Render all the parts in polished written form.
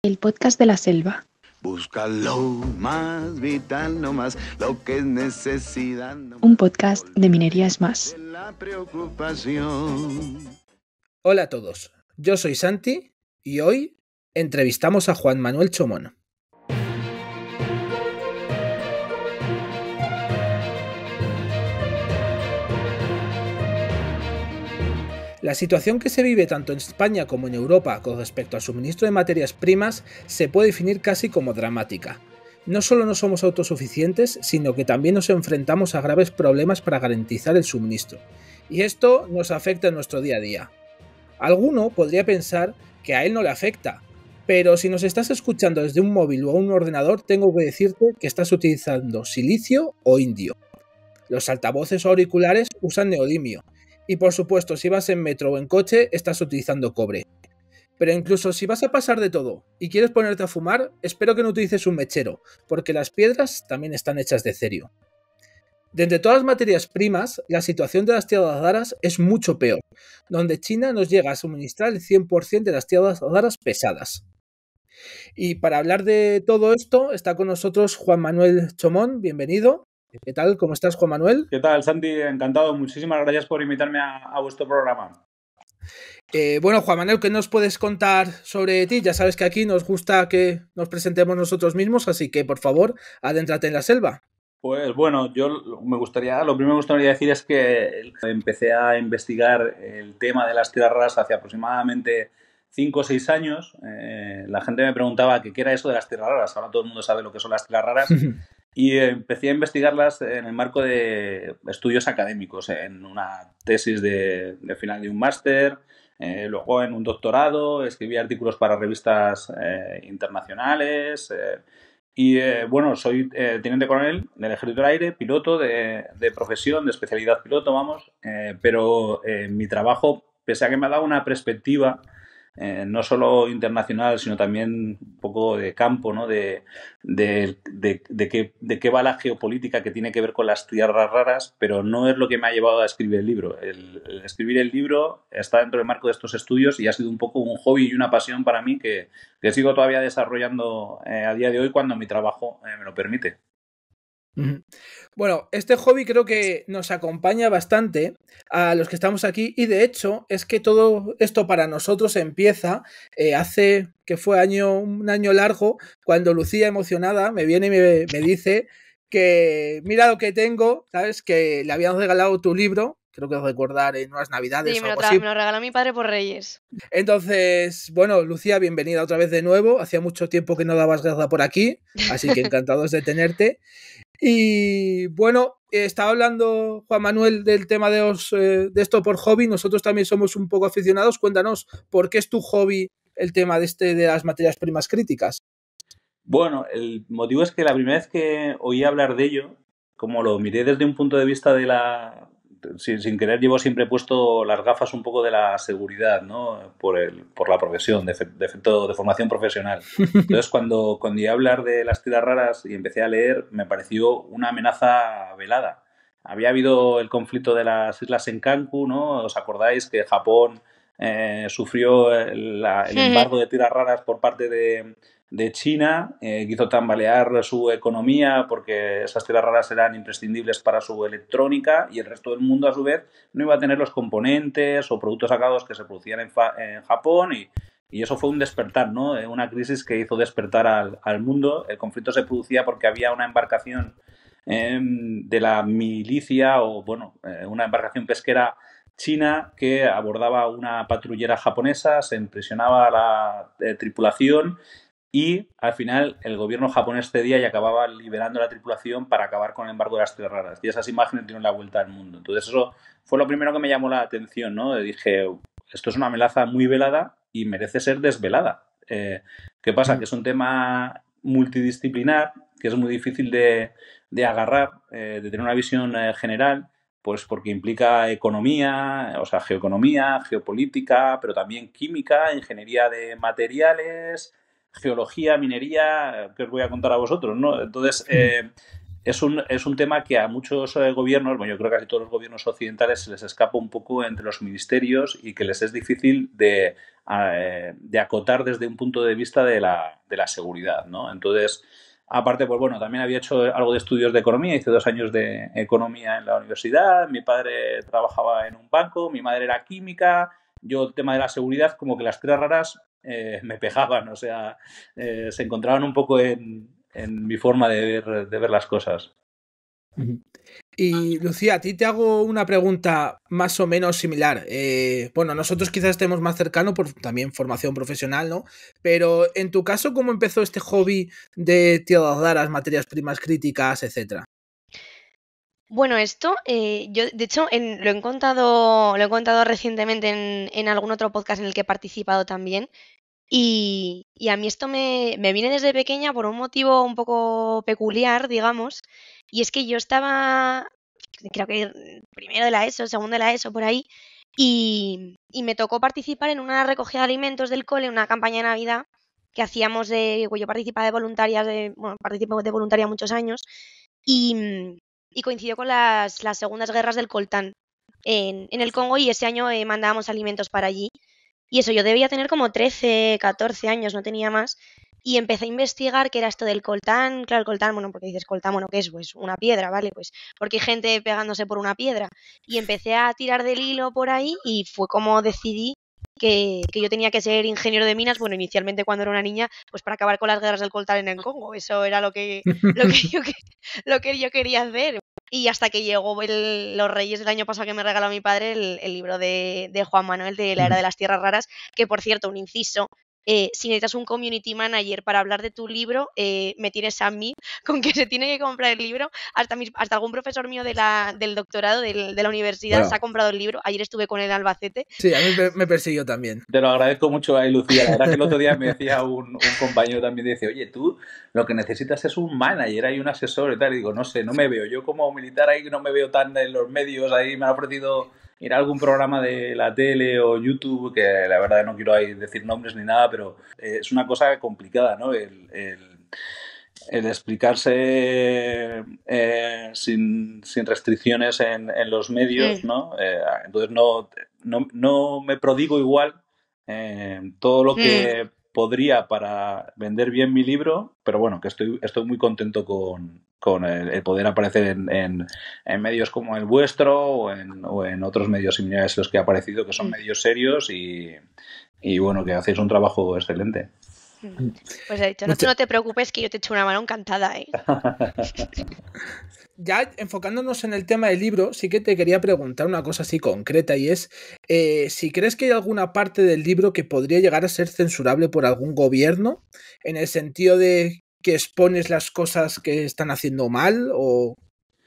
el podcast de la selva. Busca lo más vital, no más lo que es necesidad. No Un podcast de Minería es Más. la preocupación. Hola a todos, yo soy Santi y hoy entrevistamos a Juan Manuel Chomón. La situación que se vive tanto en España como en Europa con respecto al suministro de materias primas se puede definir casi como dramática. No solo no somos autosuficientes, sino que también nos enfrentamos a graves problemas para garantizar el suministro. Y esto nos afecta en nuestro día a día. Alguno podría pensar que a él no le afecta, pero si nos estás escuchando desde un móvil o un ordenador, tengo que decirte que estás utilizando silicio o indio. Los altavoces o auriculares usan neodimio. Y por supuesto, si vas en metro o en coche, estás utilizando cobre. Pero incluso si vas a pasar de todo y quieres ponerte a fumar, espero que no utilices un mechero, porque las piedras también están hechas de cerio. De entre todas las materias primas, la situación de las tierras raras es mucho peor, donde China nos llega a suministrar el 100% de las tierras raras pesadas. Y para hablar de todo esto, está con nosotros Juan Manuel Chomón, bienvenido. ¿Qué tal? ¿Cómo estás, Juan Manuel? ¿Qué tal, Santi? Encantado. Muchísimas gracias por invitarme a vuestro programa. Bueno, Juan Manuel, ¿qué nos puedes contar sobre ti? Ya sabes que aquí nos gusta que nos presentemos nosotros mismos, así que, por favor, adéntrate en la selva. Pues bueno, lo primero que me gustaría decir es que empecé a investigar el tema de las tierras raras hace aproximadamente 5 o 6 años. La gente me preguntaba qué era eso de las tierras raras. Ahora todo el mundo sabe lo que son las tierras raras. Y empecé a investigarlas en el marco de estudios académicos, en una tesis de final de un máster, luego en un doctorado, escribí artículos para revistas internacionales. Bueno, soy teniente coronel del Ejército del Aire, piloto de profesión, de especialidad piloto, vamos, pero mi trabajo, pese a que me ha dado una perspectiva no solo internacional, sino también un poco de campo, ¿no? de qué va la geopolítica que tiene que ver con las tierras raras, pero no es lo que me ha llevado a escribir el libro. El escribir el libro está dentro del marco de estos estudios y ha sido un poco un hobby y una pasión para mí que sigo todavía desarrollando a día de hoy cuando mi trabajo me lo permite. Bueno, este hobby creo que nos acompaña bastante a los que estamos aquí y de hecho es que todo esto para nosotros empieza hace que fue un año largo cuando Lucía emocionada me viene y me dice que mira lo que tengo, ¿sabes? Que le habían regalado tu libro, creo que recordar en unas navidades sí, o algo así. Me lo regaló mi padre por Reyes. Entonces, bueno, Lucía, bienvenida otra vez de nuevo. Hacía mucho tiempo que no dabas guerra por aquí, así que encantados de tenerte. Y bueno, estaba hablando Juan Manuel del tema de esto por hobby. Nosotros también somos un poco aficionados. Cuéntanos, ¿por qué es tu hobby el tema de las materias primas críticas? Bueno, el motivo es que la primera vez que oí hablar de ello, como lo miré desde un punto de vista sin querer llevo siempre puesto las gafas un poco de la seguridad, ¿no? Por la profesión, de formación profesional. Entonces, cuando oí hablar de las tierras raras y empecé a leer, me pareció una amenaza velada. Había habido el conflicto de las islas Senkaku, ¿no? ¿Os acordáis que Japón sufrió el embargo de tierras raras por parte de China, que hizo tambalear su economía porque esas tierras raras eran imprescindibles para su electrónica y el resto del mundo a su vez no iba a tener los componentes o productos sacados que se producían en Japón y eso fue un despertar, ¿no? Una crisis que hizo despertar al mundo. El conflicto se producía porque había una embarcación de la milicia una embarcación pesquera china que abordaba una patrullera japonesa, se impresionaba a la tripulación y al final el gobierno japonés cedía y acababa liberando la tripulación para acabar con el embargo de las tierras raras. Y esas imágenes dieron la vuelta al mundo. Entonces eso fue lo primero que me llamó la atención, ¿no? Dije, esto es una amenaza muy velada y merece ser desvelada. ¿Qué pasa? Que es un tema multidisciplinar, que es muy difícil de agarrar, de tener una visión general, pues porque implica economía, o sea, geoeconomía, geopolítica, pero también química, ingeniería de materiales, geología, minería, que os voy a contar a vosotros, ¿no? Entonces, es un tema que a muchos gobiernos, bueno, yo creo que casi todos los gobiernos occidentales se les escapa un poco entre los ministerios y que les es difícil de acotar desde un punto de vista de la seguridad, ¿no? Entonces, aparte, pues bueno, también había hecho algo de estudios de economía, hice 2 años de economía en la universidad, mi padre trabajaba en un banco, mi madre era química, yo el tema de la seguridad, como que las 3 raras me pegaban, o sea, se encontraban un poco en mi forma de ver las cosas. Y Lucía, a ti te hago una pregunta más o menos similar. Bueno, nosotros quizás estemos más cercanos por también formación profesional, ¿no? Pero en tu caso, ¿cómo empezó este hobby de trasladar las materias primas críticas, etcétera? Bueno, esto, yo de hecho lo he contado recientemente en algún otro podcast en el que he participado también. Y a mí esto me viene desde pequeña por un motivo un poco peculiar, digamos, y es que yo estaba, creo que primero de la ESO, segundo de la ESO, por ahí, y me tocó participar en una recogida de alimentos del cole, una campaña de Navidad que hacíamos pues yo participaba de voluntaria, bueno, participo de voluntaria muchos años, y coincidió con las segundas guerras del Coltán en el Congo y ese año mandábamos alimentos para allí. Y eso, yo debía tener como 13, 14 años, no tenía más. Y empecé a investigar qué era esto del coltán. Claro, el coltán, bueno, porque dices coltán, bueno, ¿qué es? Pues una piedra, ¿vale? Pues porque hay gente pegándose por una piedra. Y empecé a tirar del hilo por ahí y fue como decidí que yo tenía que ser ingeniero de minas, bueno, inicialmente cuando era una niña, pues para acabar con las guerras del coltán en el Congo. Eso era lo que yo quería hacer. Y hasta que llegó los Reyes del año pasado que me regaló mi padre el libro de Juan Manuel de la Era de las Tierras Raras, que por cierto, un inciso, si necesitas un community manager para hablar de tu libro, me tienes a mí con que se tiene que comprar el libro. Hasta algún profesor mío del doctorado de la universidad se ha comprado el libro. Ayer estuve con él en Albacete. Sí, a mí me persiguió también. Te lo agradezco mucho a Lucía. La verdad que el otro día me decía un compañero también, dice, oye, tú lo que necesitas es un manager, hay un asesor y tal. Y digo, no sé, no me veo. Yo como militar ahí no me veo tan en los medios. Ahí me han ofrecido ir a algún programa de la tele o YouTube, que la verdad no quiero ahí decir nombres ni nada, pero es una cosa complicada, ¿no? El explicarse sin restricciones en los medios, ¿no? Entonces no me prodigo igual todo lo que podría para vender bien mi libro, pero bueno, que estoy muy contento con el poder aparecer en medios como el vuestro o en otros medios similares a los que he aparecido, que son medios serios y bueno, que hacéis un trabajo excelente. Pues he dicho, no te preocupes que yo te echo una mano encantada, ¿eh? Ya enfocándonos en el tema del libro, sí que te quería preguntar una cosa así concreta y es si crees que hay alguna parte del libro que podría llegar a ser censurable por algún gobierno, en el sentido de que expones las cosas que están haciendo mal o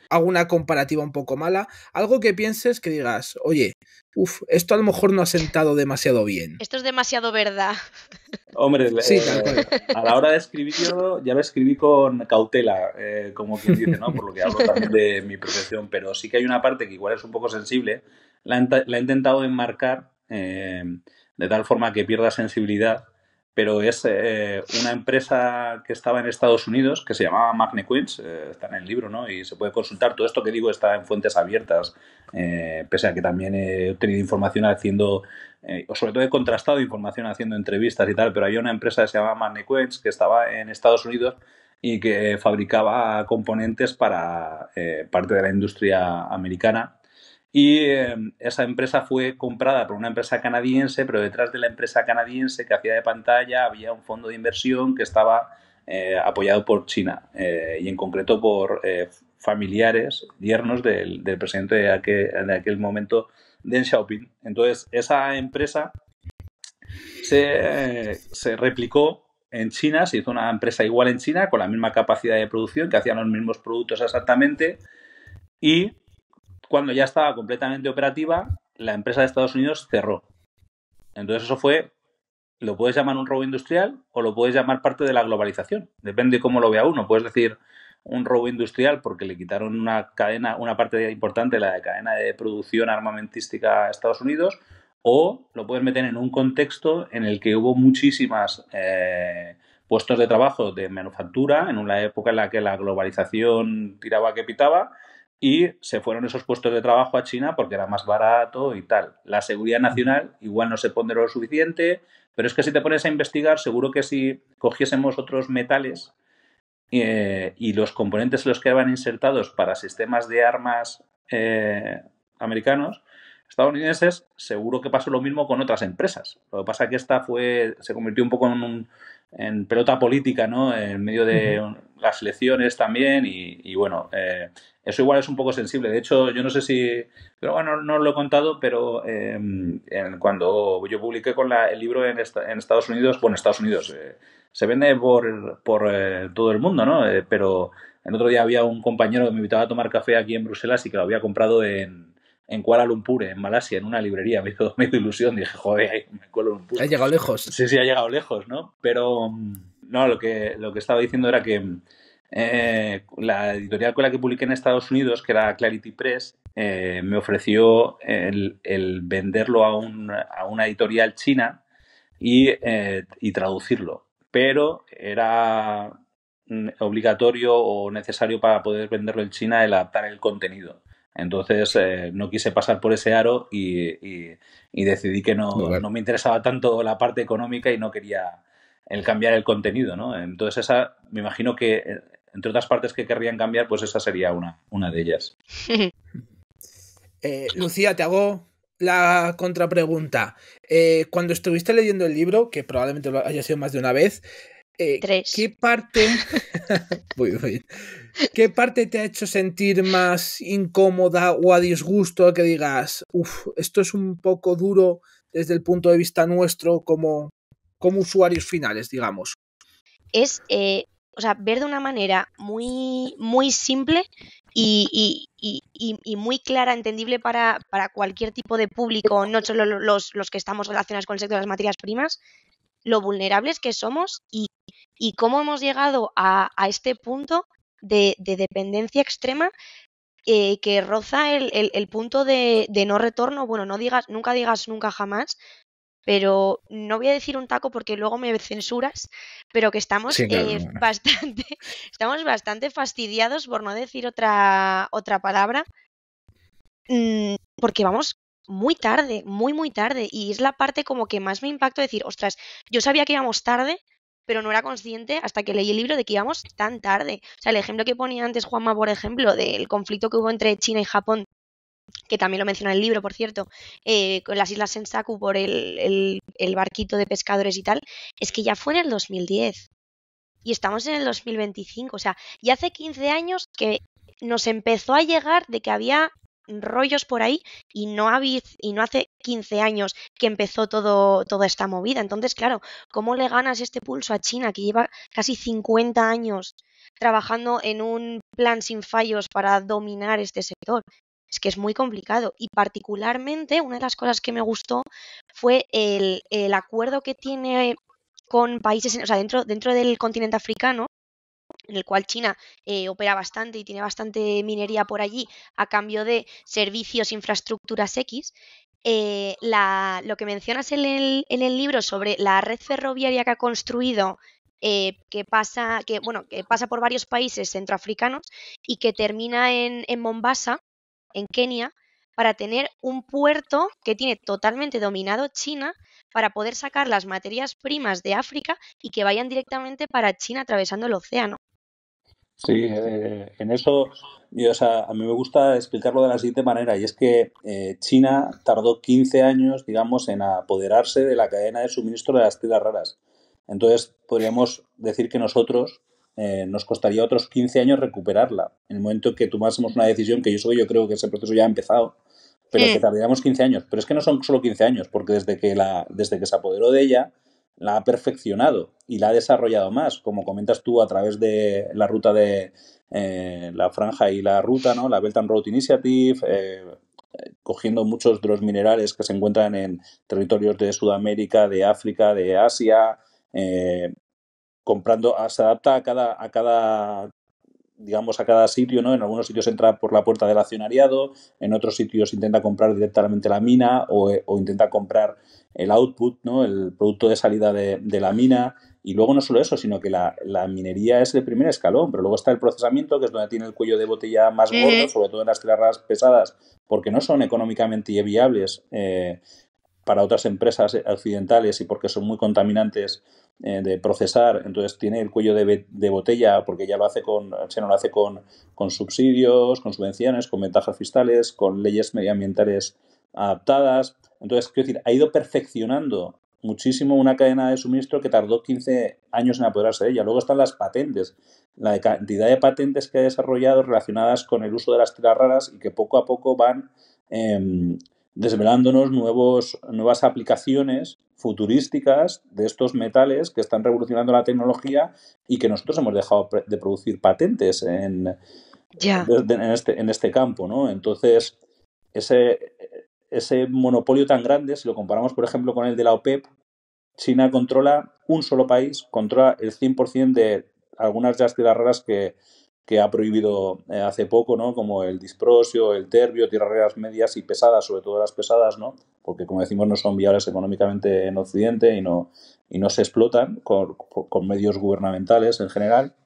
alguna comparativa un poco mala, algo que pienses que digas, oye, esto a lo mejor no ha sentado demasiado bien. Esto es demasiado verdad. Hombre, sí, tal cual. A la hora de escribir yo ya lo escribí con cautela, como quien dice, ¿no? Por lo que hablo también de mi profesión, pero sí que hay una parte que igual es un poco sensible, la he intentado enmarcar de tal forma que pierda sensibilidad, pero es una empresa que estaba en Estados Unidos que se llamaba Magnequench, está en el libro, ¿no? Y se puede consultar. Todo esto que digo está en fuentes abiertas, pese a que también he obtenido información haciendo, o sobre todo he contrastado información haciendo entrevistas y tal, pero había una empresa que se llamaba Magnequench que estaba en Estados Unidos y que fabricaba componentes para parte de la industria americana. Y esa empresa fue comprada por una empresa canadiense, pero detrás de la empresa canadiense que hacía de pantalla había un fondo de inversión que estaba apoyado por China y en concreto por familiares, yernos del presidente de aquel momento, Deng Xiaoping. Entonces, esa empresa se replicó en China, se hizo una empresa igual en China, con la misma capacidad de producción, que hacían los mismos productos exactamente, y cuando ya estaba completamente operativa, la empresa de Estados Unidos cerró. Entonces eso fue, lo puedes llamar un robo industrial o lo puedes llamar parte de la globalización. Depende de cómo lo vea uno. Puedes decir un robo industrial porque le quitaron una parte importante de la cadena de producción armamentística a Estados Unidos, o lo puedes meter en un contexto en el que hubo muchísimas puestos de trabajo de manufactura en una época en la que la globalización tiraba que pitaba, y se fueron esos puestos de trabajo a China porque era más barato y tal. La seguridad nacional igual no se ponderó lo suficiente, pero es que si te pones a investigar, seguro que si cogiésemos otros metales y los componentes en los que eran insertados para sistemas de armas americanos, estadounidenses, seguro que pasó lo mismo con otras empresas. Lo que pasa es que esta se convirtió un poco en pelota política, ¿no? En medio de las elecciones también y bueno, eso igual es un poco sensible. De hecho, yo no sé si, pero bueno, no lo he contado, pero cuando yo publiqué con el libro en Estados Unidos, bueno, Estados Unidos se vende por todo el mundo, ¿no? Pero el otro día había un compañero que me invitaba a tomar café aquí en Bruselas y que lo había comprado en Kuala Lumpur, en Malasia, en una librería. Me hizo ilusión. Dije, joder, ahí me Kuala Lumpur. Ha llegado lejos. Sí, ha llegado lejos, ¿no? Pero no, lo que estaba diciendo era que la editorial con la que publiqué en Estados Unidos, que era Clarity Press, me ofreció el venderlo a una editorial china y traducirlo. Pero era obligatorio o necesario para poder venderlo en China el adaptar el contenido. Entonces no quise pasar por ese aro y decidí que no me interesaba tanto la parte económica y no quería el cambiar el contenido, ¿no? Entonces esa, me imagino que entre otras partes que querrían cambiar, pues esa sería una de ellas. Lucía, te hago la contrapregunta. Cuando estuviste leyendo el libro, que probablemente lo haya sido más de una vez, 3. ¿qué parte... Muy bien. ¿Qué parte te ha hecho sentir más incómoda o a disgusto que digas, esto es un poco duro desde el punto de vista nuestro como usuarios finales, digamos? Es, ver de una manera muy, muy simple y muy clara, entendible para cualquier tipo de público, no solo los que estamos relacionados con el sector de las materias primas, lo vulnerables que somos y cómo hemos llegado a este punto de dependencia extrema que roza el punto de no retorno. Bueno, nunca digas nunca jamás, pero no voy a decir un taco porque luego me censuras, pero que estamos Sí, claro, estamos bastante fastidiados, por no decir otra palabra, porque vamos muy tarde, muy, muy tarde, y es la parte como que más me impactó decir, ostras, yo sabía que íbamos tarde, pero no era consciente hasta que leí el libro de que íbamos tan tarde. O sea, el ejemplo que ponía antes Juanma, por ejemplo, del conflicto que hubo entre China y Japón, que también lo menciona en el libro, por cierto, con las islas Senkaku por el barquito de pescadores y tal, es que ya fue en el 2010 y estamos en el 2025. O sea, ya hace 15 años que nos empezó a llegar de que había rollos por ahí y no hace 15 años que empezó toda esta movida. Entonces, claro, ¿cómo le ganas este pulso a China que lleva casi 50 años trabajando en un plan sin fallos para dominar este sector? Es que es muy complicado y particularmente una de las cosas que me gustó fue el acuerdo que tiene con países, o sea, dentro del continente africano, en el cual China opera bastante y tiene bastante minería por allí a cambio de servicios, infraestructuras X. Lo que mencionas en el libro sobre la red ferroviaria que ha construido, que pasa por varios países centroafricanos y que termina en Mombasa, en Kenia, para tener un puerto que tiene totalmente dominado China para poder sacar las materias primas de África y que vayan directamente para China atravesando el océano. Sí, en eso, a mí me gusta explicarlo de la siguiente manera, y es que China tardó 15 años, digamos, en apoderarse de la cadena de suministro de las tierras raras. Entonces, podríamos decir que nosotros nos costaría otros 15 años recuperarla. En el momento que tomásemos una decisión, que yo creo que ese proceso ya ha empezado, pero que tardaríamos 15 años. Pero es que no son solo 15 años, porque desde que se apoderó de ella, la ha perfeccionado y la ha desarrollado más, como comentas tú, a través de la ruta de la franja y la ruta, ¿no? La Belt and Road Initiative, cogiendo muchos de los minerales que se encuentran en territorios de Sudamérica, de África, de Asia, comprando, se adapta a cada digamos, a cada sitio, ¿no? En algunos sitios entra por la puerta del accionariado, en otros sitios intenta comprar directamente la mina o intenta comprar el output, ¿no? El producto de salida de la mina. Y luego no solo eso, sino que la minería es el primer escalón, pero luego está el procesamiento, que es donde tiene el cuello de botella más gordo, sobre todo en las tierras raras pesadas, porque no son económicamente viables para otras empresas occidentales y porque son muy contaminantes de procesar. Entonces tiene el cuello de botella porque ya lo hace se no lo hace con subsidios, con subvenciones, con ventajas fiscales, con leyes medioambientales adaptadas. Entonces, quiero decir, ha ido perfeccionando muchísimo una cadena de suministro que tardó 15 años en apoderarse de ella. Luego están las patentes, la cantidad de patentes que ha desarrollado relacionadas con el uso de las tierras raras y que poco a poco van desvelándonos nuevas aplicaciones futurísticas de estos metales que están revolucionando la tecnología y que nosotros hemos dejado de producir patentes en este campo, ¿no? Entonces, ese monopolio tan grande, si lo comparamos, por ejemplo, con el de la OPEP, China controla un solo país, controla el 100% de algunas de las tierras raras que ha prohibido hace poco, ¿no? Como el disprosio, el terbio, tierras raras medias y pesadas, sobre todo las pesadas, ¿no? Porque, como decimos, no son viables económicamente en Occidente y no se explotan con medios gubernamentales en general.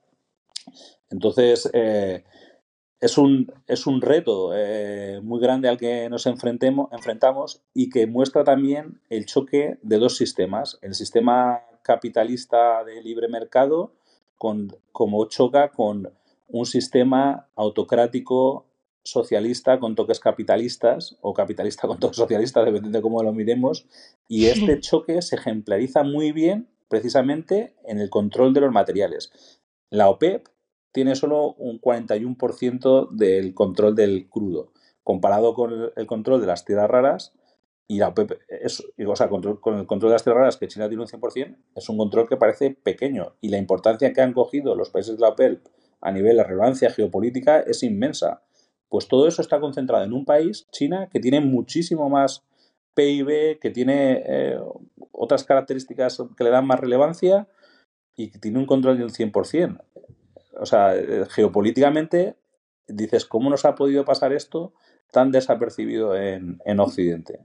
Entonces, es un reto muy grande al que nos enfrentamos y que muestra también el choque de dos sistemas. El sistema capitalista de libre mercado como choca con un sistema autocrático socialista con toques capitalistas o capitalista con toques socialistas, dependiendo de cómo lo miremos. Y este choque se ejemplariza muy bien precisamente en el control de los materiales. La OPEP tiene solo un 41% del control del crudo, comparado con el control de las tierras raras. Y la OPEP, con el control de las tierras raras, que China tiene un 100%, es un control que parece pequeño. Y la importancia que han cogido los países de la OPEP a nivel de relevancia geopolítica es inmensa. Pues todo eso está concentrado en un país, China, que tiene muchísimo más PIB, que tiene otras características que le dan más relevancia y que tiene un control del 100%. O sea, geopolíticamente dices, ¿cómo nos ha podido pasar esto tan desapercibido en Occidente?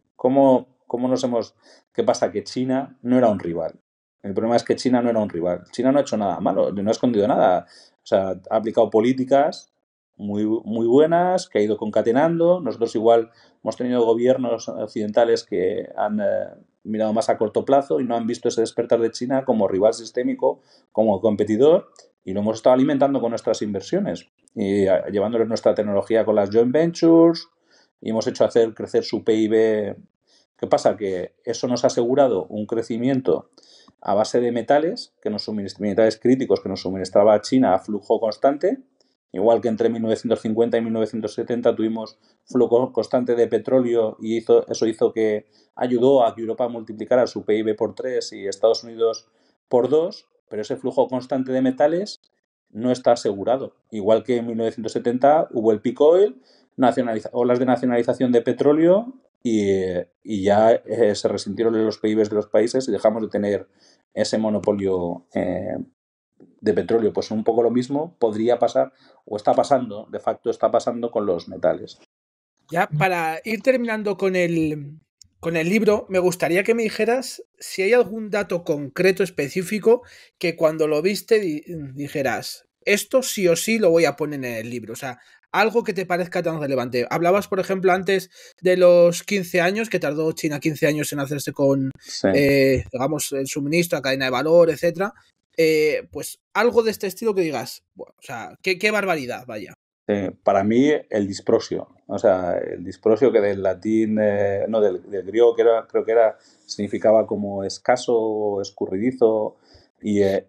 ¿Qué pasa? Que China no era un rival. El problema es que China no era un rival. China no ha hecho nada malo, no ha escondido nada. O sea, ha aplicado políticas muy, muy buenas que ha ido concatenando. Nosotros igual hemos tenido gobiernos occidentales que han mirado más a corto plazo y no han visto ese despertar de China como rival sistémico, como competidor, y lo hemos estado alimentando con nuestras inversiones y llevándoles nuestra tecnología con las joint ventures y hemos hecho hacer crecer su PIB. ¿Qué pasa? Que eso nos ha asegurado un crecimiento a base de metales críticos que nos suministraba China a flujo constante, igual que entre 1950 y 1970 tuvimos flujo constante de petróleo y eso ayudó a que Europa multiplicara su PIB por 3 y Estados Unidos por 2, pero ese flujo constante de metales no está asegurado. Igual que en 1970 hubo el peak oil, olas de nacionalización de petróleo y ya se resintieron los PIBs de los países y dejamos de tener ese monopolio de petróleo. Pues un poco lo mismo podría pasar o está pasando, de facto está pasando con los metales. Ya para ir terminando con el libro, me gustaría que me dijeras si hay algún dato concreto específico que cuando lo viste dijeras, esto sí o sí lo voy a poner en el libro. O sea, algo que te parezca tan relevante. Hablabas, por ejemplo, antes de los 15 años, que tardó China 15 años en hacerse con, digamos, el suministro, la cadena de valor, etcétera. Pues algo de este estilo que digas, bueno, o sea, qué barbaridad, vaya. Para mí, el disprosio. O sea, el disprosio que del latín, del griego, significaba como escaso o escurridizo. Y el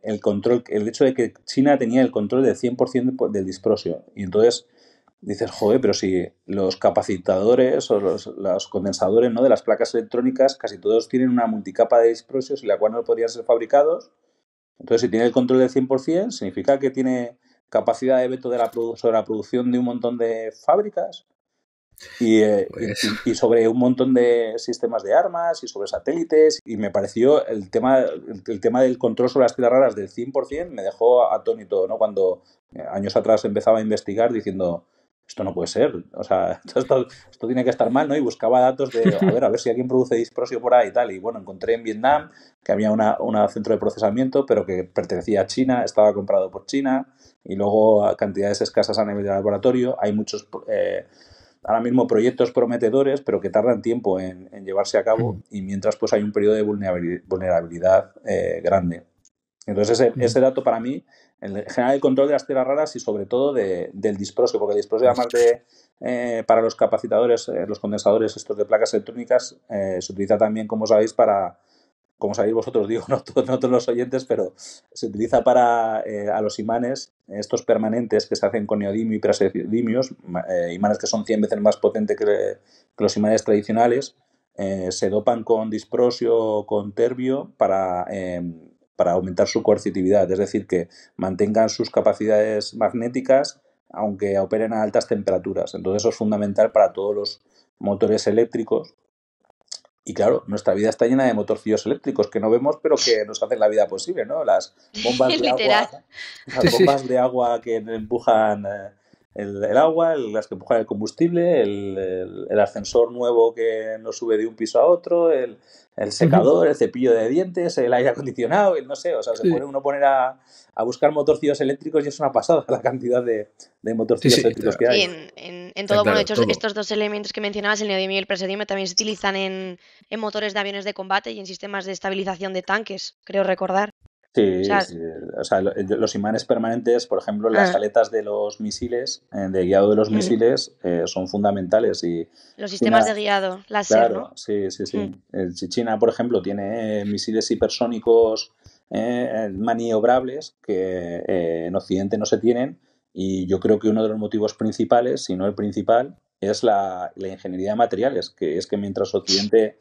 hecho de que China tenía el control del 100% del disprosio. Y entonces dices, joder, pero si los capacitadores o los condensadores, ¿no?, de las placas electrónicas, casi todos tienen una multicapa de disprosios y la cual no podrían ser fabricados. Entonces, si tiene el control del 100%, significa que tiene capacidad de veto sobre la producción de un montón de fábricas y sobre un montón de sistemas de armas y sobre satélites. Y me pareció el tema del control sobre las tierras raras del 100% me dejó atónito, ¿no? Cuando años atrás empezaba a investigar diciendo, esto no puede ser, o sea, esto tiene que estar mal, ¿no? Y buscaba datos de, a ver si alguien produce disprosio por ahí y tal. Y bueno, encontré en Vietnam que había una centro de procesamiento, pero que pertenecía a China, estaba comprado por China, y luego a cantidades escasas a nivel de laboratorio. Hay muchos, ahora mismo, proyectos prometedores, pero que tardan tiempo en llevarse a cabo, y mientras pues hay un periodo de vulnerabilidad grande. Entonces ese dato para mí, en general el control de las tierras raras y sobre todo del disprosio, porque el disprosio además para los capacitadores, los condensadores estos de placas electrónicas, se utiliza también, como sabéis, como sabéis vosotros, digo, no todos los oyentes, pero se utiliza para a los imanes, estos permanentes que se hacen con neodimio y praseodimios, imanes que son 100 veces más potentes que los imanes tradicionales, se dopan con disprosio o con terbio para aumentar su coercitividad, es decir, que mantengan sus capacidades magnéticas aunque operen a altas temperaturas. Entonces eso es fundamental para todos los motores eléctricos. Y claro, nuestra vida está llena de motorcillos eléctricos que no vemos, pero que nos hacen la vida posible, ¿no? Las bombas de agua, de agua que empujan el agua, las que empujan el combustible, el ascensor nuevo que nos sube de un piso a otro, el secador, el cepillo de dientes, el aire acondicionado, no sé, o sea, se puede uno poner a buscar motorcillos eléctricos y es una pasada la cantidad de motorcillos eléctricos que hay. Sí, en todo, bueno, de hecho, estos dos elementos que mencionabas, el neodimio y el praseodimio, también se utilizan en motores de aviones de combate y en sistemas de estabilización de tanques, creo recordar. Sí, o sea, los imanes permanentes, por ejemplo, las aletas de los misiles, de guiado de los misiles, son fundamentales. Y los sistemas de guiado, láser, claro, ¿no? Sí. China, por ejemplo, tiene misiles hipersónicos maniobrables que en Occidente no se tienen, y yo creo que uno de los motivos principales, si no el principal, es la ingeniería de materiales, que es que mientras Occidente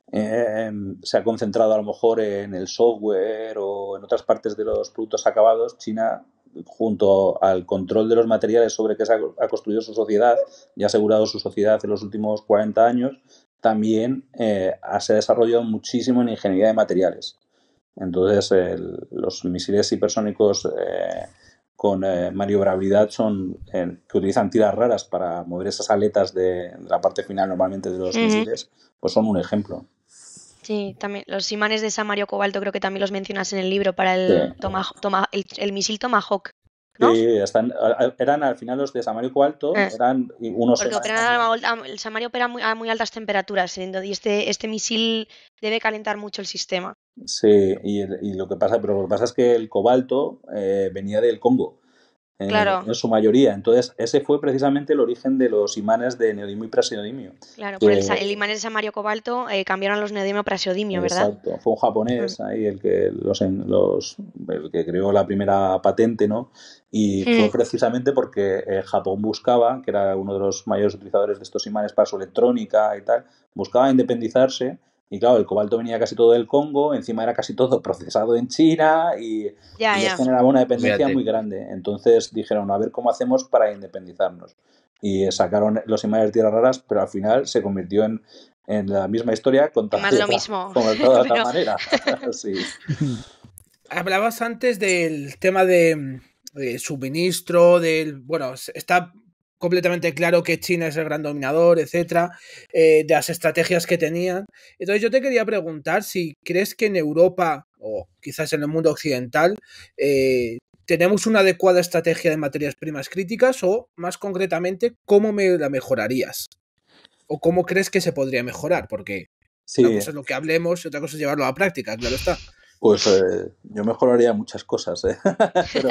se ha concentrado a lo mejor en el software o en otras partes de los productos acabados, China, junto al control de los materiales sobre que se ha construido su sociedad y ha asegurado su sociedad en los últimos 40 años, también se ha desarrollado muchísimo en ingeniería de materiales. Entonces, los misiles hipersónicos con maniobrabilidad que utilizan tiras raras para mover esas aletas de la parte final normalmente de los misiles, pues son un ejemplo. Sí, también los imanes de samario cobalto creo que también los mencionas en el libro para el misil Tomahawk, ¿no? Sí, eran al final los de samario cobalto, eran unos... Porque el samario opera a muy altas temperaturas, y este misil debe calentar mucho el sistema. Sí, y lo que pasa es que el cobalto venía del Congo. Claro. En su mayoría. Entonces, ese fue precisamente el origen de los imanes de neodimio y praseodimio. Claro, por el imán de samario cobalto cambiaron los neodimio praseodimio, ¿verdad? Exacto, fue un japonés ahí el que creó la primera patente, ¿no? Y fue precisamente porque Japón buscaba, que era uno de los mayores utilizadores de estos imanes para su electrónica y tal, buscaba independizarse. Y claro, el cobalto venía casi todo del Congo, encima era casi todo procesado en China y les generaba una dependencia muy grande. Entonces dijeron, a ver cómo hacemos para independizarnos. Y sacaron los imanes de tierras raras, pero al final se convirtió en la misma historia contada más lo mismo. de otra manera. Sí. Hablabas antes del tema de suministro, bueno, está completamente claro que China es el gran dominador, etcétera, de las estrategias que tenían. Entonces yo te quería preguntar si crees que en Europa, o quizás en el mundo occidental, tenemos una adecuada estrategia de materias primas críticas, o más concretamente, ¿cómo la mejorarías? ¿O cómo crees que se podría mejorar? Porque una cosa es lo que hablemos y otra cosa es llevarlo a la práctica, claro está. Pues yo mejoraría muchas cosas, pero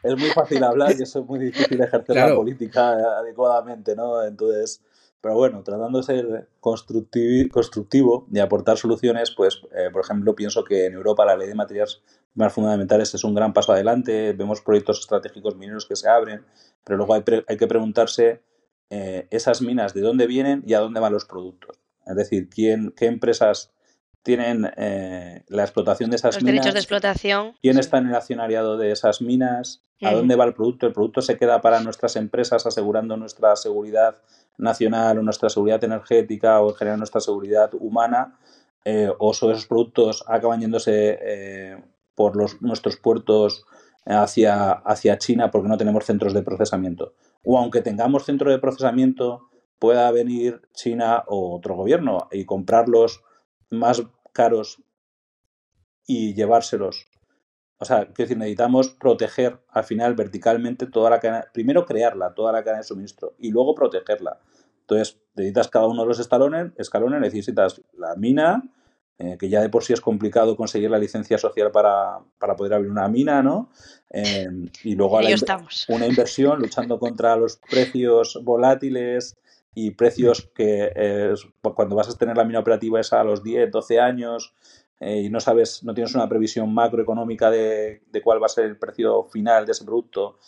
es muy fácil hablar y eso es muy difícil ejercer la política adecuadamente, ¿no? Entonces, pero bueno, tratando de ser constructivo y aportar soluciones, pues, por ejemplo, pienso que en Europa la ley de materias más fundamentales es un gran paso adelante. Vemos proyectos estratégicos mineros que se abren, pero luego hay que preguntarse esas minas de dónde vienen y a dónde van los productos. Es decir, qué empresas tienen la explotación de esas los minas, derechos de explotación, quién está en el accionariado de esas minas, a dónde va el producto se queda para nuestras empresas asegurando nuestra seguridad nacional o nuestra seguridad energética o en general nuestra seguridad humana, o esos productos acaban yéndose por nuestros puertos hacia China porque no tenemos centros de procesamiento. o aunque tengamos centro de procesamiento, pueda venir China o otro gobierno y comprarlos más caros y llevárselos. O sea, quiero decir, necesitamos proteger al final verticalmente toda la cadena, primero crearla, toda la cadena de suministro, y luego protegerla. Entonces, necesitas cada uno de los escalones necesitas la mina, que ya de por sí es complicado conseguir la licencia social para poder abrir una mina, ¿no? Y luego una inversión luchando contra los precios volátiles y precios que cuando vas a tener la mina operativa es a los 10, 12 años, y no sabes, no tienes una previsión macroeconómica de cuál va a ser el precio final de ese producto,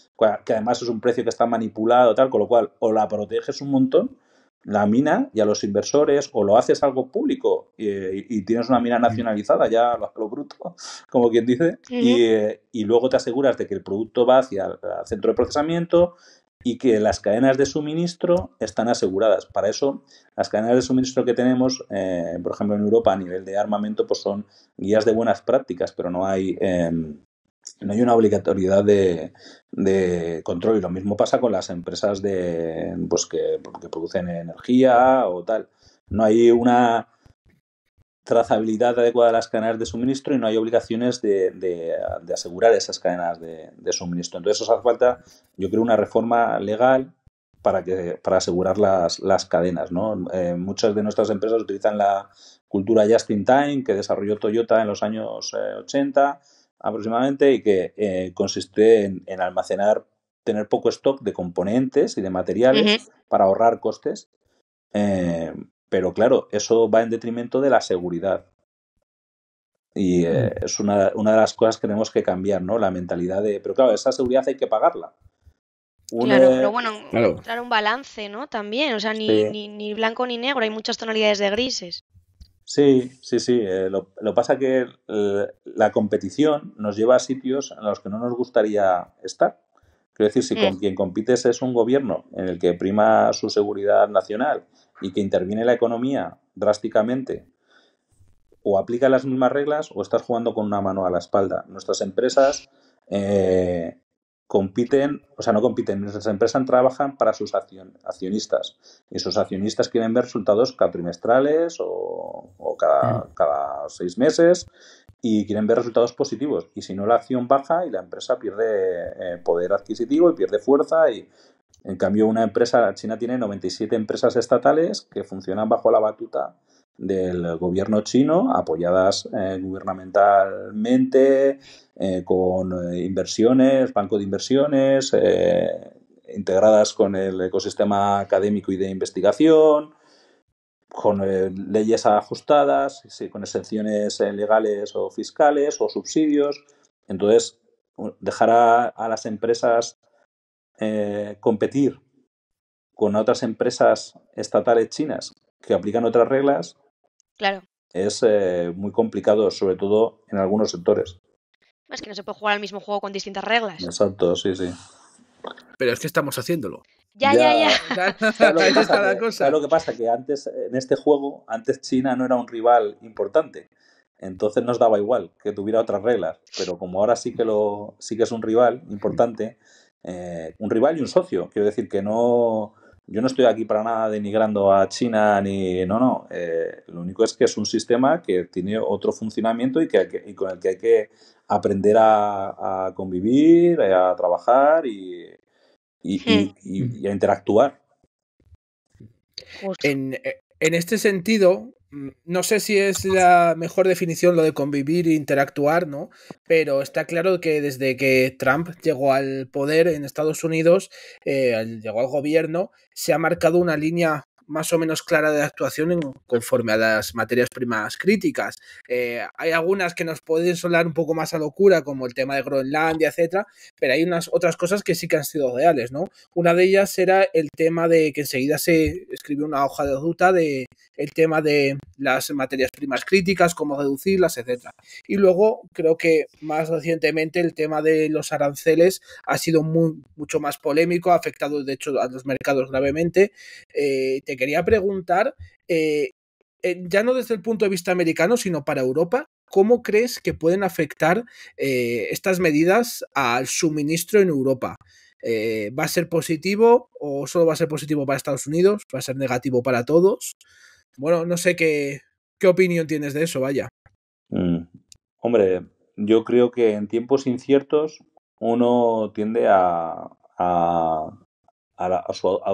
que además es un precio que está manipulado, tal, con lo cual o la proteges un montón, la mina, y a los inversores, o lo haces algo público y tienes una mina nacionalizada ya a lo bruto, como quien dice, y luego te aseguras de que el producto va hacia el centro de procesamiento y que las cadenas de suministro están aseguradas. Para eso, las cadenas de suministro que tenemos, por ejemplo, en Europa a nivel de armamento, pues son guías de buenas prácticas, pero no hay una obligatoriedad de control. Y lo mismo pasa con las empresas pues que producen energía o tal. No hay una trazabilidad adecuada de las cadenas de suministro y no hay obligaciones de asegurar esas cadenas de suministro. Entonces, eso hace falta, yo creo, una reforma legal para asegurar las cadenas, ¿no? Muchas de nuestras empresas utilizan la cultura just in time que desarrolló Toyota en los años 80 aproximadamente, y que consiste en almacenar, tener poco stock de componentes y de materiales para ahorrar costes. Pero claro, eso va en detrimento de la seguridad. Y es una de las cosas que tenemos que cambiar, ¿no? La mentalidad pero claro, esa seguridad hay que pagarla. Claro, pero bueno, encontrar un balance, ¿no? También, o sea, ni blanco ni negro, hay muchas tonalidades de grises. Sí. Lo pasa que la competición nos lleva a sitios en los que no nos gustaría estar. Quiero decir, si con quien compites es un gobierno en el que prima su seguridad nacional y que interviene la economía drásticamente, o aplica las mismas reglas o estás jugando con una mano a la espalda. Nuestras empresas no compiten, nuestras empresas trabajan para sus accionistas, y sus accionistas quieren ver resultados trimestrales o cada 6 meses, y quieren ver resultados positivos, y si no, la acción baja y la empresa pierde poder adquisitivo y pierde fuerza. Y en cambio, China tiene 97 empresas estatales que funcionan bajo la batuta del gobierno chino, apoyadas gubernamentalmente, con inversiones, banco de inversiones, integradas con el ecosistema académico y de investigación, con leyes ajustadas, con exenciones legales o fiscales o subsidios. Entonces, dejar a las empresas competir con otras empresas estatales chinas que aplican otras reglas, claro, es muy complicado, sobre todo en algunos sectores. Es que no se puede jugar al mismo juego con distintas reglas. Exacto, sí. Pero es que estamos haciéndolo. Ya. ¿Sabes lo que pasa? Que antes, en este juego, China no era un rival importante. Entonces nos daba igual que tuviera otras reglas. Pero como ahora sí que es un rival importante, un rival y un socio. Quiero decir que yo no estoy aquí para nada denigrando a China ni... No. Lo único es que es un sistema que tiene otro funcionamiento y con el que hay que aprender a convivir, a trabajar y a interactuar. En este sentido, no sé si es la mejor definición lo de convivir e interactuar, ¿no? Pero está claro que desde que Trump llegó al poder en Estados Unidos, llegó al gobierno, se ha marcado una línea más o menos clara de actuación conforme a las materias primas críticas. Hay algunas que nos pueden sonar un poco más a locura, como el tema de Groenlandia, etcétera, pero hay unas otras cosas que sí que han sido reales, ¿no? Una de ellas era el tema de que enseguida se escribió una hoja de ruta de el tema de las materias primas críticas, cómo reducirlas, etcétera. Y luego creo que más recientemente el tema de los aranceles ha sido mucho más polémico, ha afectado de hecho a los mercados gravemente. Te quería preguntar, ya no desde el punto de vista americano, sino para Europa, ¿cómo crees que pueden afectar estas medidas al suministro en Europa? ¿Va a ser positivo o solo va a ser positivo para Estados Unidos? ¿Va a ser negativo para todos? Bueno, no sé qué opinión tienes de eso, vaya. Hombre, yo creo que en tiempos inciertos uno tiende a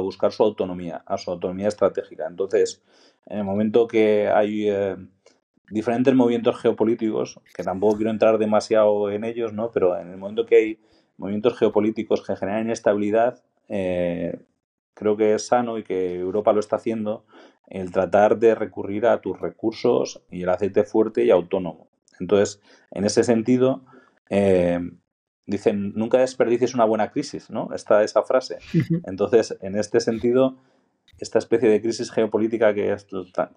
buscar su autonomía, a su autonomía estratégica. Entonces, en el momento que hay diferentes movimientos geopolíticos, que tampoco quiero entrar demasiado en ellos, ¿no? Pero en el momento que hay movimientos geopolíticos que generan inestabilidad, creo que es sano, y que Europa lo está haciendo, el tratar de recurrir a tus recursos y el aceite fuerte y autónomo. Entonces, en ese sentido, dicen, nunca desperdicies una buena crisis, ¿no? Está esa frase. Entonces, en este sentido, esta especie de crisis geopolítica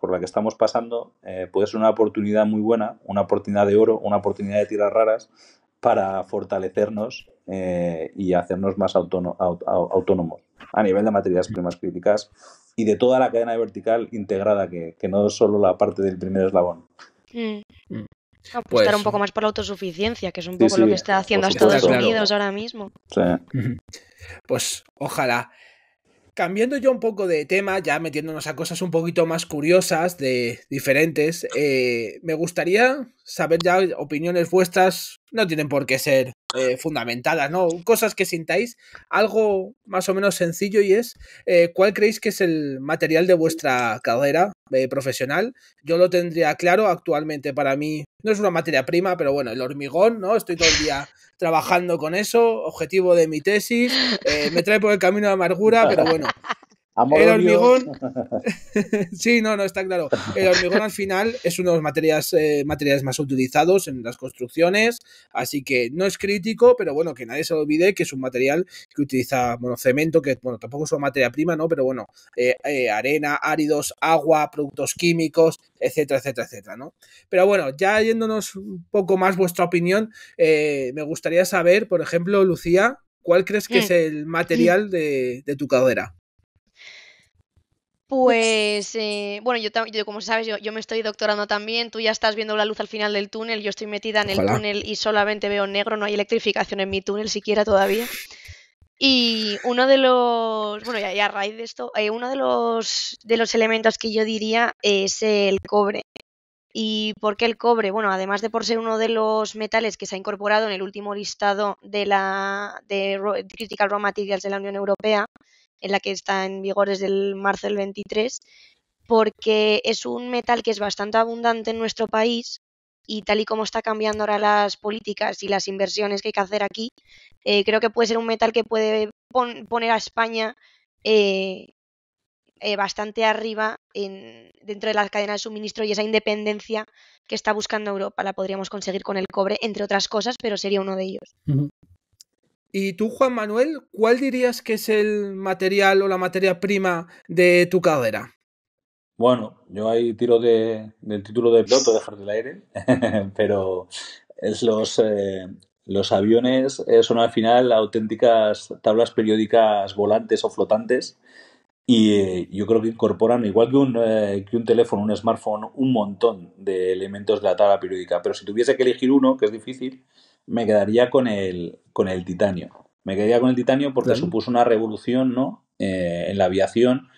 por la que estamos pasando puede ser una oportunidad muy buena, una oportunidad de oro, una oportunidad de tierras raras para fortalecernos y hacernos más autónomos a nivel de materias primas críticas y de toda la cadena vertical integrada, que no es solo la parte del primer eslabón. Apostar un poco más por la autosuficiencia, que es un poco lo que está haciendo Estados Unidos ahora mismo. Sí. Pues ojalá. Cambiando yo un poco de tema, ya metiéndonos a cosas un poquito más curiosas, diferentes, me gustaría saber ya opiniones vuestras, no tienen por qué ser fundamentadas, ¿no? Cosas que sintáis, algo más o menos sencillo, y es, ¿cuál creéis que es el material de vuestra carrera profesional? Yo lo tendría claro, actualmente para mí no es una materia prima, pero bueno, el hormigón, ¿no? Estoy todo el día trabajando con eso, objetivo de mi tesis, me trae por el camino de amargura, pero bueno. Amor, el hormigón, sí, no, está claro. El hormigón al final es uno de los materiales más utilizados en las construcciones, así que no es crítico, pero bueno, que nadie se lo olvide que es un material que utiliza, bueno, cemento, que bueno, tampoco es una materia prima, ¿no? Pero bueno, arena, áridos, agua, productos químicos, etcétera, etcétera, etcétera, ¿no? Pero bueno, ya yéndonos un poco más vuestra opinión, me gustaría saber, por ejemplo, Lucía, ¿cuál crees que es el material de tu carrera? Pues, bueno, yo como sabes, yo me estoy doctorando también, tú ya estás viendo la luz al final del túnel, yo estoy metida en el túnel y solamente veo negro, no hay electrificación en mi túnel siquiera todavía. Y uno de los, bueno, ya a raíz de esto, uno de los elementos que yo diría es el cobre. ¿Y por qué el cobre? Bueno, además de por ser uno de los metales que se ha incorporado en el último listado de Critical Raw Materials de la Unión Europea, en la que está en vigor desde el marzo del 23, porque es un metal que es bastante abundante en nuestro país, y tal y como está cambiando ahora las políticas y las inversiones que hay que hacer aquí, creo que puede ser un metal que puede poner a España bastante arriba dentro de la cadena de suministro, y esa independencia que está buscando Europa la podríamos conseguir con el cobre, entre otras cosas, pero sería uno de ellos. Y tú, Juan Manuel, ¿cuál dirías que es el material o la materia prima de tu carrera? Bueno, yo ahí tiro del título de piloto, dejar del aire, pero es los aviones son al final auténticas tablas periódicas volantes o flotantes, y yo creo que incorporan, igual que un teléfono, un smartphone, un montón de elementos de la tabla periódica. Pero si tuviese que elegir uno, que es difícil, me quedaría con el titanio. Me quedaría con el titanio porque supuso una revolución, ¿no? En la aviación,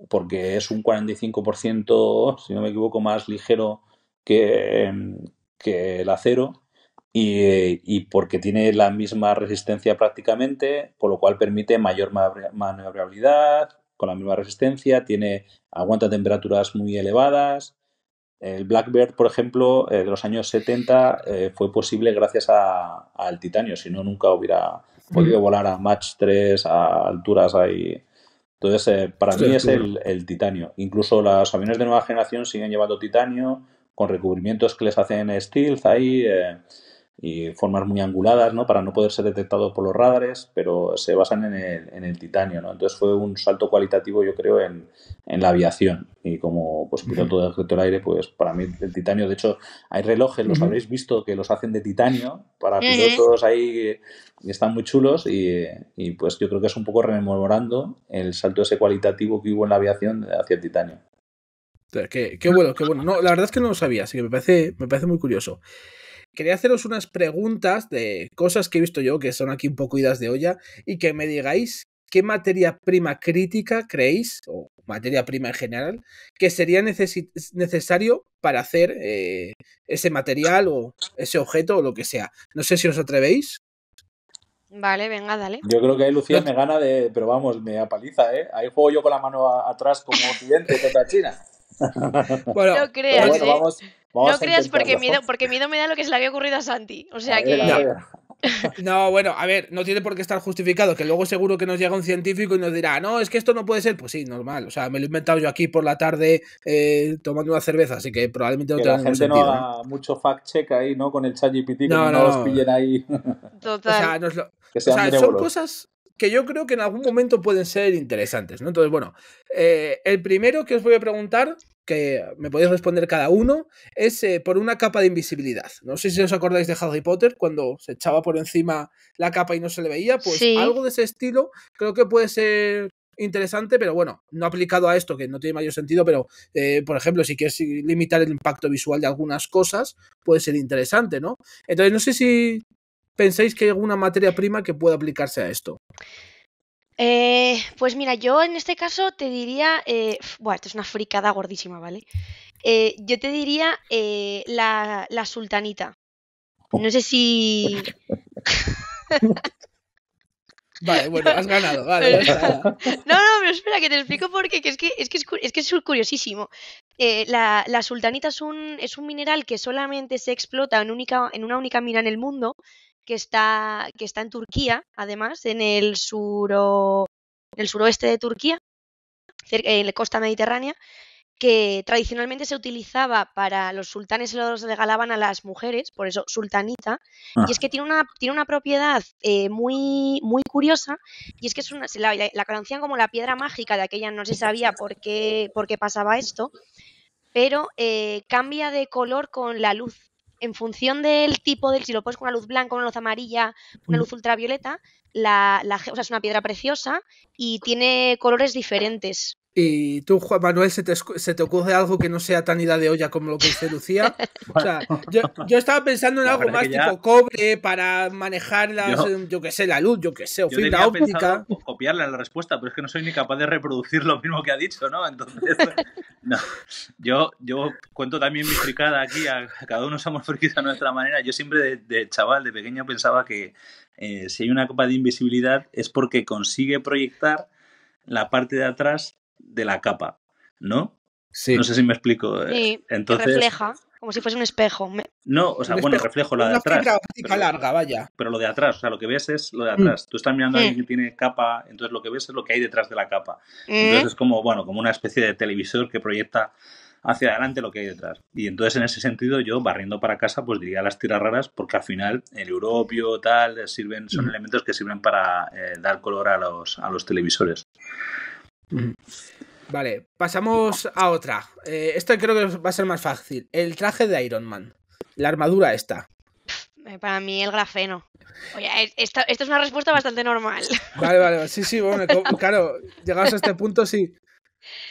porque es un 45%, si no me equivoco, más ligero que el acero, y porque tiene la misma resistencia prácticamente, con lo cual permite mayor maniobrabilidad, con la misma resistencia, aguanta temperaturas muy elevadas. El Blackbird, por ejemplo, de los años 70 fue posible gracias al titanio, si no nunca hubiera podido volar a Mach 3 a alturas ahí. Entonces, para mí es el titanio. Incluso los aviones de nueva generación siguen llevando titanio, con recubrimientos que les hacen stealth ahí, y formas muy anguladas, ¿no? Para no poder ser detectados por los radares, pero se basan en el titanio, ¿no? Entonces fue un salto cualitativo, yo creo, en la aviación. Y como pues piloto de objeto del aire, pues para mí el titanio, de hecho, hay relojes, los habréis visto, que los hacen de titanio para pilotos ahí, y están muy chulos, y pues yo creo que es un poco rememorando el salto ese cualitativo que hubo en la aviación hacia el titanio. Qué bueno, qué bueno. No, la verdad es que no lo sabía, así que me parece muy curioso. quería haceros unas preguntas de cosas que he visto yo que son aquí un poco idas de olla y que me digáis qué materia prima crítica creéis, o materia prima en general, que sería necesario para hacer ese material o ese objeto o lo que sea. No sé si os atrevéis. Vale, venga, dale. Yo creo que ahí Lucía me gana pero vamos, me apaliza, ¿eh? Ahí juego yo con la mano atrás como Occidente contra China. Bueno, no creas, bueno, vamos no creas porque miedo me da lo que se le había ocurrido a Santi. O sea que... No, bueno, a ver, no tiene por qué estar justificado, que luego seguro que nos llega un científico y nos dirá, no, es que esto no puede ser. Pues sí, normal, o sea, me lo he inventado yo aquí por la tarde tomando una cerveza, así que probablemente no tenga ningún sentido. Que la gente no haga mucho fact-check ahí, ¿no? Con el ChatGPT, que no los pillen ahí. Total. O sea, son cosas que yo creo que en algún momento pueden ser interesantes, ¿no? Entonces, bueno, el primero que os voy a preguntar, que me podéis responder cada uno, es por una capa de invisibilidad. No sé si os acordáis de Harry Potter, cuando se echaba por encima la capa y no se le veía, pues sí. Algo de ese estilo creo que puede ser interesante, pero bueno, no aplicado a esto, que no tiene mayor sentido, pero por ejemplo, si quieres limitar el impacto visual de algunas cosas, puede ser interesante, ¿no? Entonces, no sé si pensáis que hay alguna materia prima que pueda aplicarse a esto. Pues mira, yo en este caso te diría, esto es una fricada gordísima, ¿vale? Yo te diría la sultanita. No sé si... Vale, bueno, has ganado, vale. No, pero espera, que te explico por qué, que es curiosísimo. La sultanita es un mineral que solamente se explota en una única mina en el mundo, que está en Turquía, además, en el suroeste de Turquía, en la costa mediterránea, que tradicionalmente se utilizaba para los sultanes, se los regalaban a las mujeres, por eso sultanita, y es que tiene una propiedad muy, muy curiosa, y es que la conocían como la piedra mágica de aquella, no se sabía por qué pasaba esto, pero cambia de color con la luz. En función del tipo si lo pones con una luz blanca, una luz amarilla, una luz ultravioleta, o sea, es una piedra preciosa y tiene colores diferentes. ¿Y tú, Juan Manuel, se te ocurre algo que no sea tan ida de olla como lo que dice Lucía? O sea, yo estaba pensando en algo más tipo cobre para manejar yo qué sé, la luz, o fibra óptica. Copiarle la respuesta, pero es que no soy ni capaz de reproducir lo mismo que ha dicho, ¿no? Entonces, no. Yo cuento también mi fricada aquí, a cada uno somos frikis a nuestra manera. Yo siempre de chaval, de pequeño, pensaba que si hay una capa de invisibilidad es porque consigue proyectar la parte de atrás de la capa, ¿no? Sí. No sé si me explico. Sí, entonces, que refleja, como si fuese un espejo. No, o sea, reflejo la de atrás. Una fibra larga, vaya. Pero lo de atrás, o sea, lo que ves es lo de atrás. Tú estás mirando a alguien que tiene capa, entonces lo que ves es lo que hay detrás de la capa. Entonces es como una especie de televisor que proyecta hacia adelante lo que hay detrás. Y entonces en ese sentido yo, barriendo para casa, pues diría las tiras raras, porque al final el europio, son elementos que sirven para dar color a los televisores. Vale, pasamos a otra. Esta creo que va a ser más fácil. El traje de Iron Man. La armadura esta. Para mí el grafeno. Oye, esto es una respuesta bastante normal. Vale. Sí, bueno, claro, llegados a este punto sí.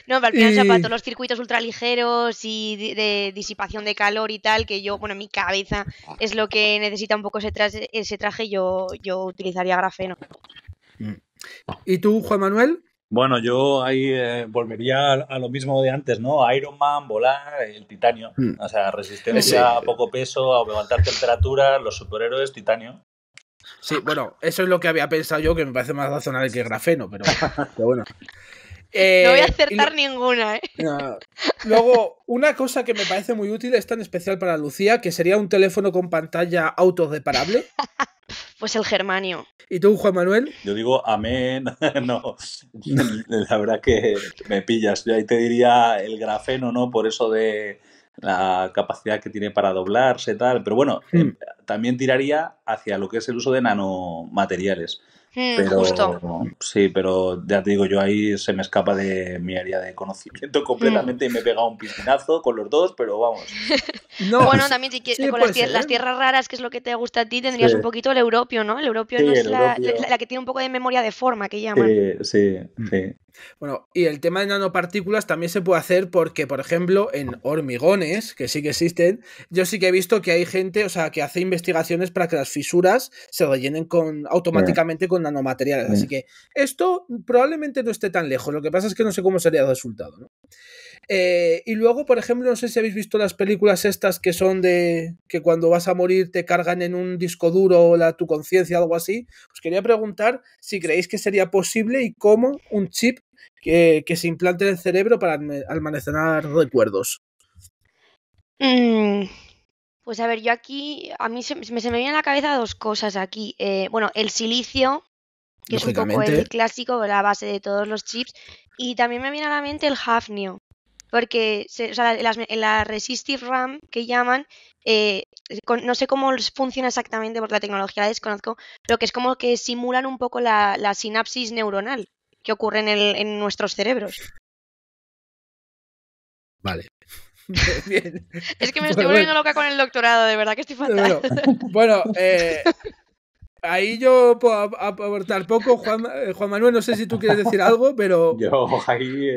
No, pero al final, o sea, para todos los circuitos ultraligeros y de disipación de calor y tal, que yo, en mi cabeza es lo que necesita un poco ese traje, yo utilizaría grafeno. ¿Y tú, Juan Manuel? Bueno, yo ahí volvería a lo mismo de antes, ¿no? Iron Man, volar, el titanio. O sea, resistencia a poco peso, a levantar temperaturas, los superhéroes, titanio. Sí, bueno, eso es lo que había pensado yo, que me parece más razonable que grafeno, pero bueno. No voy a acertar ninguna, ¿eh? No. Luego, una cosa que me parece muy útil, es tan especial para Lucía, que sería un teléfono con pantalla autorreparable. Pues el germanio. ¿Y tú, Juan Manuel? Yo digo amén. No, la verdad que me pillas. Yo ahí te diría el grafeno, ¿no? Por eso de la capacidad que tiene para doblarse y tal. Pero bueno, también tiraría hacia lo que es el uso de nanomateriales. Pero Justo. sí, pero ya te digo, yo ahí se me escapa de mi área de conocimiento completamente y me he pegado un piscinazo con los dos, pero vamos. No, Bueno, también si sí, con puede ser, las ¿eh? tierras raras, que es lo que te gusta a ti, Sí, tendrías un poquito el europio, ¿no? El europio sí, no es el europeo. la que tiene un poco de memoria de forma, que llaman. Sí, sí, sí. Bueno, y el tema de nanopartículas también se puede hacer porque, por ejemplo, en hormigones, que sí que existen, yo sí que he visto que hay gente, o sea, que hace investigaciones para que las fisuras se rellenen automáticamente con nanomateriales. Así que esto probablemente no esté tan lejos. Lo que pasa es que no sé cómo sería el resultado, ¿no? Y luego, por ejemplo, no sé si habéis visto las películas estas que son de que cuando vas a morir te cargan en un disco duro tu conciencia, algo así. Os quería preguntar si creéis que sería posible y cómo un chip que se implante en el cerebro para almacenar recuerdos. Pues a ver, yo aquí, a mí se me vienen a la cabeza dos cosas aquí. Bueno, el silicio, que es un poco Lógicamente. el clásico, la base de todos los chips, y también me viene a la mente el hafnio, porque o sea, en la resistive RAM que llaman, no sé cómo funciona exactamente porque la tecnología la desconozco, pero que es como que simulan un poco la sinapsis neuronal que ocurre en nuestros cerebros. Vale. Bien. Es que me estoy volviendo loca con el doctorado, de verdad que estoy fatal. Bueno, ahí yo puedo aportar poco. Juan Manuel, no sé si tú quieres decir algo, pero... Yo ahí,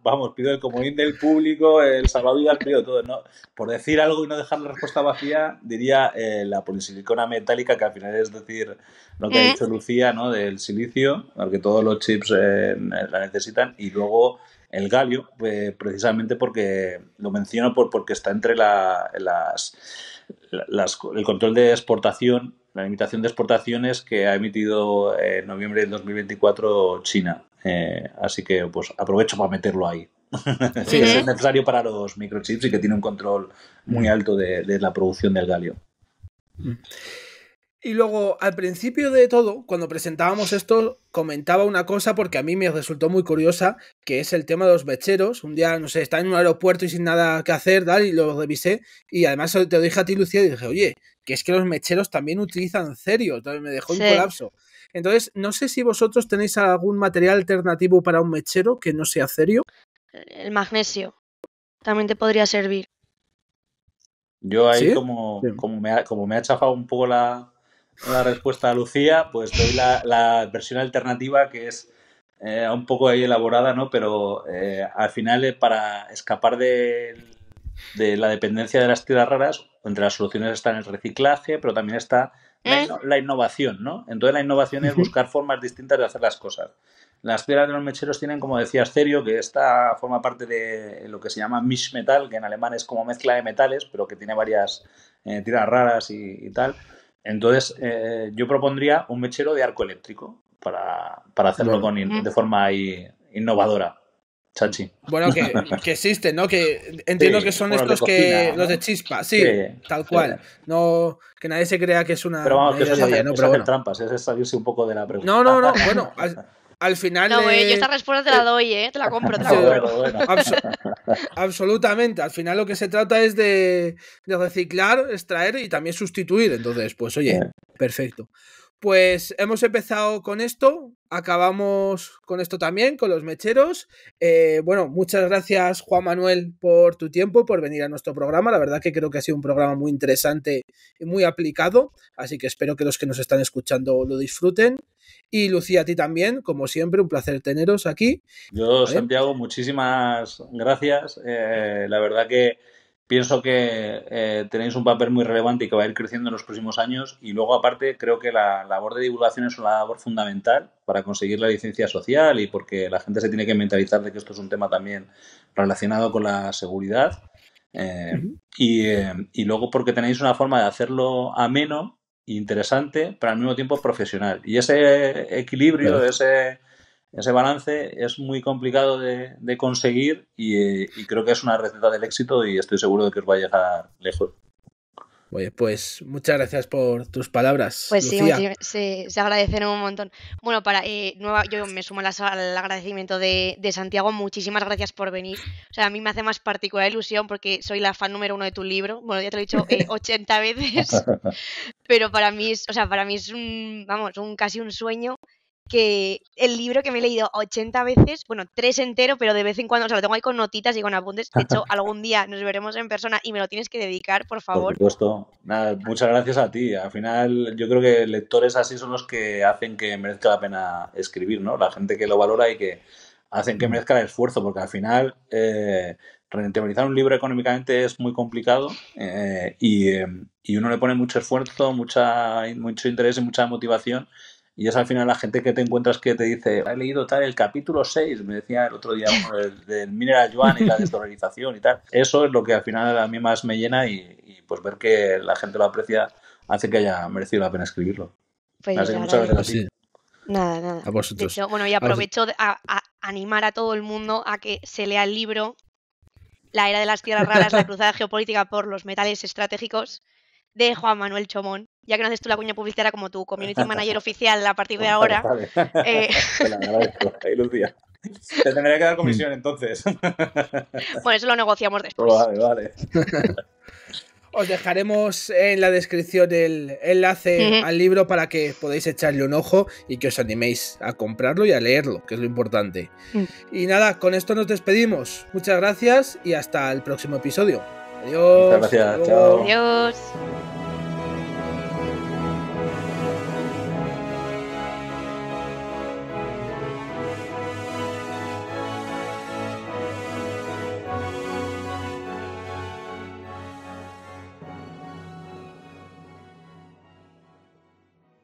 vamos, pido el comodín del público, el salvavidas, pido todo, ¿no? Por decir algo y no dejar la respuesta vacía, diría la polisilicona metálica, que al final es decir lo que ha dicho Lucía, ¿no? Del silicio, porque todos los chips la necesitan, y luego el galio, precisamente porque lo menciono porque está entre el control de exportación, la limitación de exportaciones que ha emitido en noviembre del 2024 China. Así que pues aprovecho para meterlo ahí. Sí, es necesario para los microchips y que tiene un control muy alto de la producción del galio. Y luego, al principio de todo, cuando presentábamos esto, comentaba una cosa porque a mí me resultó muy curiosa, que es el tema de los mecheros. Un día, no sé, estaba en un aeropuerto y sin nada que hacer, tal, y lo revisé, y además te lo dije a ti, Lucía, y dije, oye, que es que los mecheros también utilizan cerio, entonces me dejó en colapso. Entonces, no sé si vosotros tenéis algún material alternativo para un mechero que no sea cerio. El magnesio también te podría servir. Yo ahí, ¿Sí? como me ha chafado un poco la respuesta a Lucía, pues doy la versión alternativa, que es un poco ahí elaborada, ¿no? Pero al final, para escapar de la dependencia de las tierras raras, entre las soluciones están el reciclaje, pero también está la innovación, ¿no? Entonces la innovación es buscar formas distintas de hacer las cosas. Las piedras de los mecheros tienen, como decías, cerio, que esta forma parte de lo que se llama Mischmetal, que en alemán es como mezcla de metales, pero que tiene varias tiras raras y tal. Entonces, yo propondría un mechero de arco eléctrico para hacerlo de forma innovadora. Chachi. Bueno, que existen, ¿no? Que entiendo que son estos cocina, ¿no? Los de chispa, sí, tal cual. No, que nadie se crea que es una... Pero vamos, que eso es hacer trampas, es salirse un poco de la pregunta. No, bueno, al final... No, yo esta respuesta te la doy, te la compro, Bueno. Absolutamente, al final lo que se trata es de reciclar, extraer y también sustituir. Entonces, pues oye, perfecto. Pues hemos empezado con esto, acabamos con esto también, con los mecheros. Bueno, muchas gracias, Juan Manuel, por tu tiempo, por venir a nuestro programa. La verdad que creo que ha sido un programa muy interesante y muy aplicado, así que espero que los que nos están escuchando lo disfruten. Y Lucía, a ti también, como siempre, un placer teneros aquí. Yo, ¿vale? Santiago, muchísimas gracias. La verdad que pienso que tenéis un papel muy relevante y que va a ir creciendo en los próximos años, y luego aparte creo que la labor de divulgación es una labor fundamental para conseguir la licencia social, y porque la gente se tiene que mentalizar de que esto es un tema también relacionado con la seguridad, y luego porque tenéis una forma de hacerlo ameno, interesante, pero al mismo tiempo profesional, y ese equilibrio, ese balance es muy complicado de conseguir, y creo que es una receta del éxito, y estoy seguro de que os va a llegar lejos. Oye, pues muchas gracias por tus palabras, Pues sí, Lucía. se agradecen un montón. Bueno, yo me sumo al agradecimiento de Santiago. Muchísimas gracias por venir. O sea, a mí me hace más particular ilusión porque soy la fan número 1 de tu libro. Bueno, ya te lo he dicho 80 veces, pero para mí es casi un sueño que el libro que me he leído 80 veces, bueno, 3 entero, pero de vez en cuando, o sea, lo tengo ahí con notitas y con apuntes. De hecho, algún día nos veremos en persona y me lo tienes que dedicar, por Por favor. supuesto. Nada, muchas gracias a ti. Al final, yo creo que lectores así son los que hacen que merezca la pena escribir, ¿no? La gente que lo valora y que hacen que merezca el esfuerzo, porque al final rentabilizar un libro económicamente es muy complicado y uno le pone mucho esfuerzo, mucho interés y mucha motivación. Y es al final la gente que te encuentras que te dice, he leído tal el capítulo 6, me decía el otro día uno del Mineral Yuan y la desdolarización y tal. Eso es lo que al final a mí más me llena y pues ver que la gente lo aprecia hace que haya merecido la pena escribirlo. Pues Así yo que te muchas gracias a agradezco. ti. Sí, Nada. a vosotros. De hecho, bueno, y aprovecho a animar a todo el mundo a que se lea el libro La Era de las Tierras Raras, la cruzada geopolítica por los metales estratégicos, de Juan Manuel Chomón. Ya que no haces tú la cuña publicitaria como tu community manager oficial a partir de ahora. Vale. Te lo agradezco. Ahí, Lucía. Te tendré que dar comisión entonces. Bueno, eso lo negociamos después. Vale. Os dejaremos en la descripción el enlace al libro para que podáis echarle un ojo y que os animéis a comprarlo y a leerlo, que es lo importante. Y nada, con esto nos despedimos. Muchas gracias y hasta el próximo episodio. Adiós. Muchas gracias. Chao. Adiós.